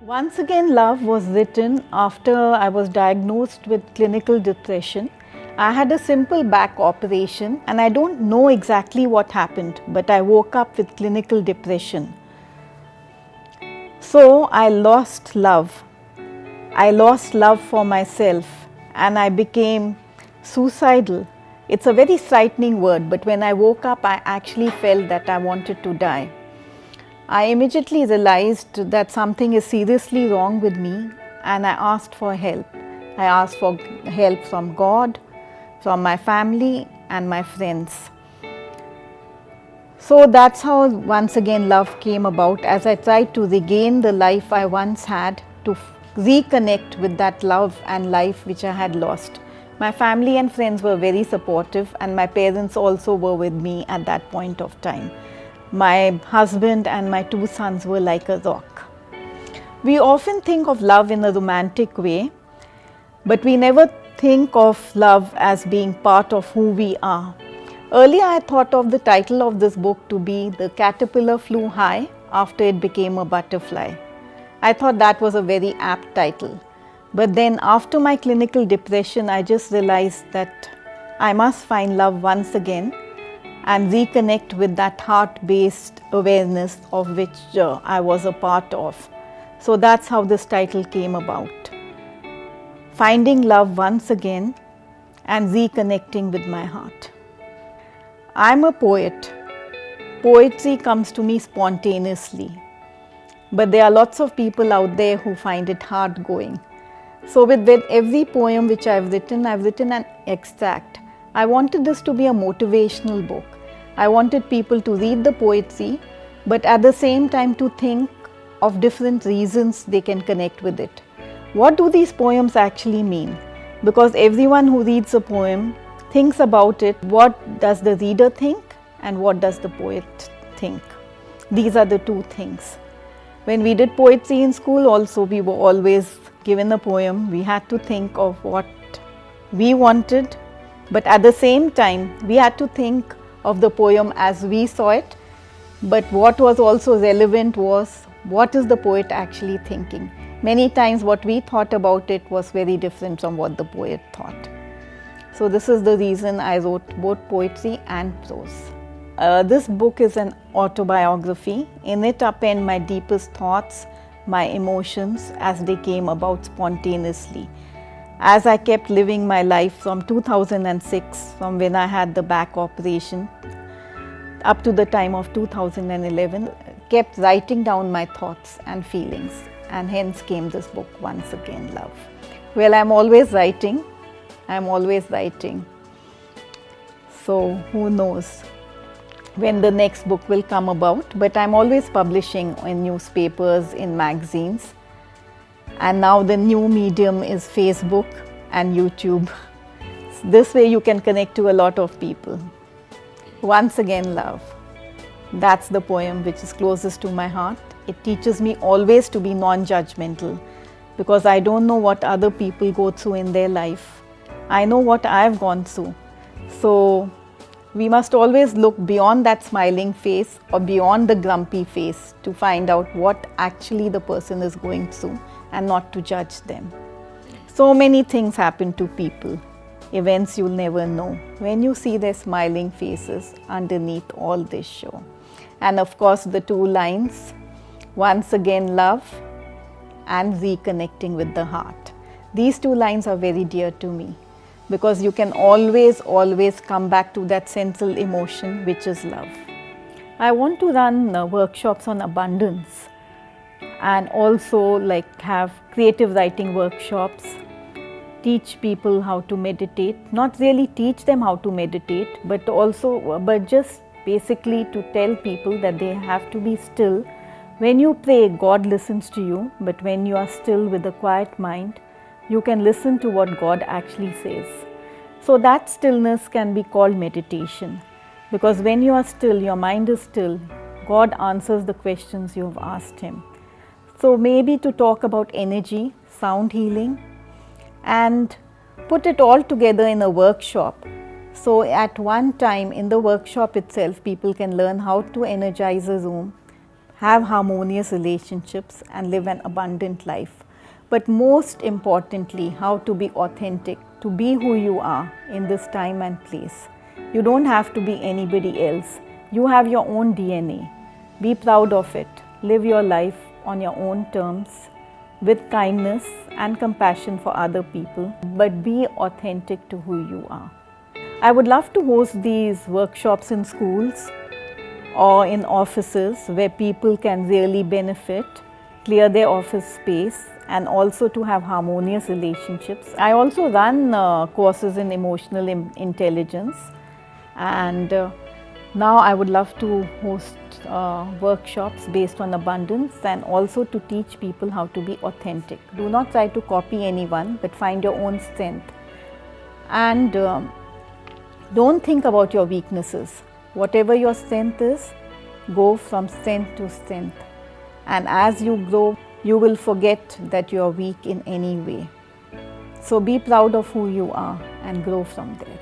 Once Again Love was written after I was diagnosed with clinical depression. I had a simple back operation and I don't know exactly what happened, but I woke up with clinical depression. So I lost love. I lost love for myself and I became suicidal. It's a very frightening word, but when I woke up, I actually felt that I wanted to die. I immediately realized that something is seriously wrong with me and I asked for help. I asked for help from God, from my family and my friends. So that's how Once Again Love came about, as I tried to regain the life I once had, to reconnect with that love and life which I had lost. My family and friends were very supportive and my parents also were with me at that point of time. My husband and my 2 sons were like a rock. We often think of love in a romantic way, but we never think of love as being part of who we are. Earlier I thought of the title of this book to be The Caterpillar Flew High After It Became a Butterfly. I thought that was a very apt title. But then after my clinical depression, I just realized that I must find love once again and reconnect with that heart-based awareness of which I was a part of. So that's how this title came about. Finding love once again and reconnecting with my heart. I'm a poet. Poetry comes to me spontaneously. But there are lots of people out there who find it hard going. So with every poem which I've written an extract. I wanted this to be a motivational book. I wanted people to read the poetry, but at the same time to think of different reasons they can connect with it. What do these poems actually mean? Because everyone who reads a poem thinks about it. What does the reader think and what does the poet think? These are the two things. When we did poetry in school also, we were always given a poem. We had to think of what we wanted, but at the same time, we had to think of the poem as we saw it. But what was also relevant was, what is the poet actually thinking? Many times what we thought about it was very different from what the poet thought. So this is the reason I wrote both poetry and prose. This book is an autobiography. In it I penned my deepest thoughts, my emotions as they came about spontaneously. As I kept living my life from 2006, from when I had the back operation, up to the time of 2011, kept writing down my thoughts and feelings, and hence came this book, Once Again Love. Well, I'm always writing. So who knows when the next book will come about, but I'm always publishing in newspapers, in magazines. And now the new medium is Facebook and YouTube. This way you can connect to a lot of people. Once Again Love. That's the poem which is closest to my heart. It teaches me always to be non-judgmental, because I don't know what other people go through in their life. I know what I've gone through. So we must always look beyond that smiling face or beyond the grumpy face to find out what actually the person is going through and not to judge them. So many things happen to people, events you'll never know, when you see their smiling faces underneath all this show. And of course the 2 lines, once again love and reconnecting with the heart. These 2 lines are very dear to me, because you can always come back to that central emotion which is love. I want to run workshops on abundance and also have creative writing workshops, teach people how to meditate, not really teach them how to meditate, but just basically to tell people that they have to be still. When you pray, God listens to you, but when you are still with a quiet mind, you can listen to what God actually says. So that stillness can be called meditation, because when you are still, your mind is still, God answers the questions you have asked Him. So maybe to talk about energy, sound healing, and put it all together in a workshop. So at one time in the workshop itself, people can learn how to energize a room, have harmonious relationships, and live an abundant life. But most importantly, how to be authentic, to be who you are in this time and place. You don't have to be anybody else. You have your own DNA. Be proud of it. Live your life on your own terms with kindness and compassion for other people, but be authentic to who you are. I would love to host these workshops in schools or in offices where people can really benefit, clear their office space, and also to have harmonious relationships. I also run courses in emotional intelligence, and now I would love to host workshops based on abundance and also to teach people how to be authentic. Do not try to copy anyone, but find your own strength. And don't think about your weaknesses. Whatever your strength is, go from strength to strength. And as you grow, you will forget that you are weak in any way. So be proud of who you are and grow from there.